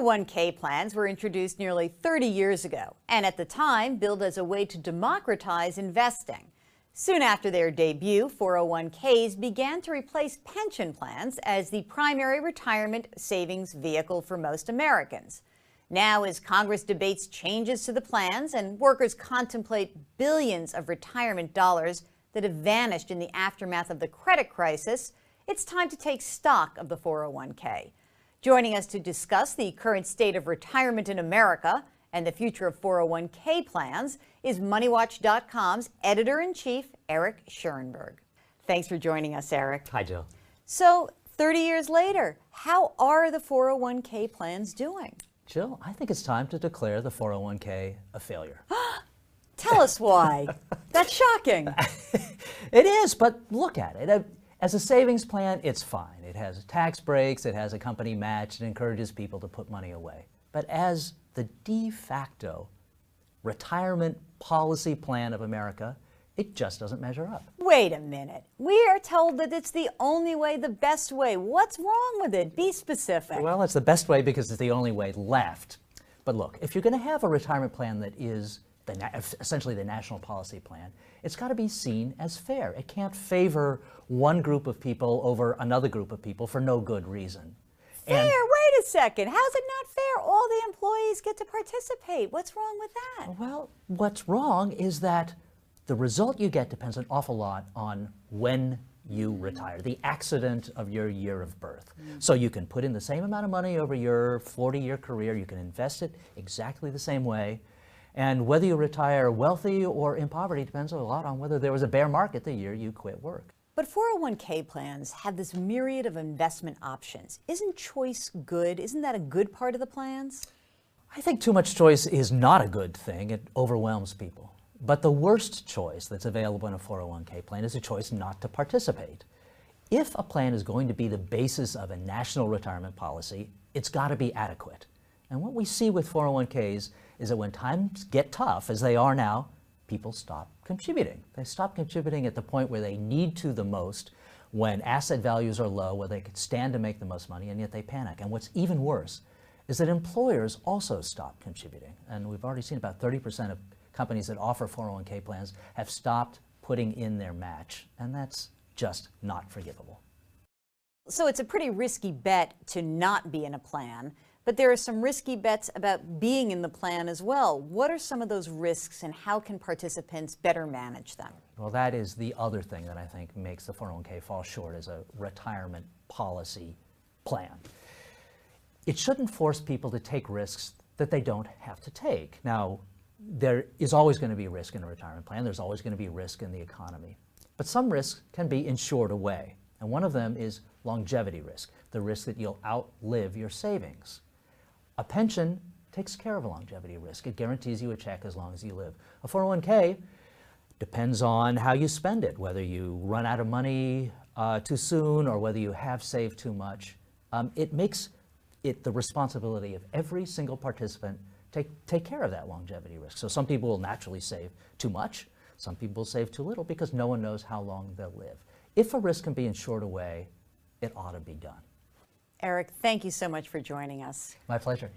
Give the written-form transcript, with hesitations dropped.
401k plans were introduced nearly 30 years ago, and at the time billed as a way to democratize investing. Soon after their debut, 401ks began to replace pension plans as the primary retirement savings vehicle for most Americans. Now, as Congress debates changes to the plans and workers contemplate billions of retirement dollars that have vanished in the aftermath of the credit crisis, it's time to take stock of the 401k. Joining us to discuss the current state of retirement in America and the future of 401k plans is MoneyWatch.com's editor-in-chief, Eric Schurenberg. Thanks for joining us, Eric. Hi, Jill. So, 30 years later, how are the 401k plans doing? Jill, I think it's time to declare the 401k a failure. Tell us why. That's shocking. It is, but look at it. As a savings plan, it's fine. It has tax breaks, it has a company match, it encourages people to put money away. But as the de facto retirement policy plan of America, it just doesn't measure up. Wait a minute. We are told that it's the only way, the best way. What's wrong with it? Be specific. Well, it's the best way because it's the only way left. But look, if you're going to have a retirement plan that is essentially the national policy plan, it's got to be seen as fair. It can't favor one group of people over another group of people for no good reason. Fair? Wait a second. How's it not fair? All the employees get to participate. What's wrong with that? Well, what's wrong is that the result you get depends an awful lot on when you retire, the accident of your year of birth. So you can put in the same amount of money over your 40-year career, you can invest it exactly the same way, and whether you retire wealthy or in poverty depends a lot on whether there was a bear market the year you quit work. But 401k plans have this myriad of investment options. Isn't choice good? Isn't that a good part of the plans? I think too much choice is not a good thing. It overwhelms people. But the worst choice that's available in a 401k plan is a choice not to participate. If a plan is going to be the basis of a national retirement policy, it's got to be adequate. And what we see with 401ks is that when times get tough, as they are now, people stop contributing. They stop contributing at the point where they need to the most, when asset values are low, where they could stand to make the most money, and yet they panic. And what's even worse is that employers also stop contributing. And we've already seen about 30% of companies that offer 401k plans have stopped putting in their match, and that's just not forgivable. So it's a pretty risky bet to not be in a plan, but there are some risky bets about being in the plan as well. What are some of those risks, and how can participants better manage them? Well, that is the other thing that I think makes the 401k fall short as a retirement policy plan. It shouldn't force people to take risks that they don't have to take. Now, there is always going to be risk in a retirement plan. There's always going to be risk in the economy. But some risks can be insured away. And one of them is longevity risk, the risk that you'll outlive your savings. A pension takes care of a longevity risk. It guarantees you a check as long as you live. A 401k depends on how you spend it, whether you run out of money too soon or whether you have saved too much. It makes it the responsibility of every single participant take care of that longevity risk. So some people will naturally save too much. Some people will save too little because no one knows how long they'll live. If a risk can be insured away, it ought to be done. Eric, thank you so much for joining us. My pleasure.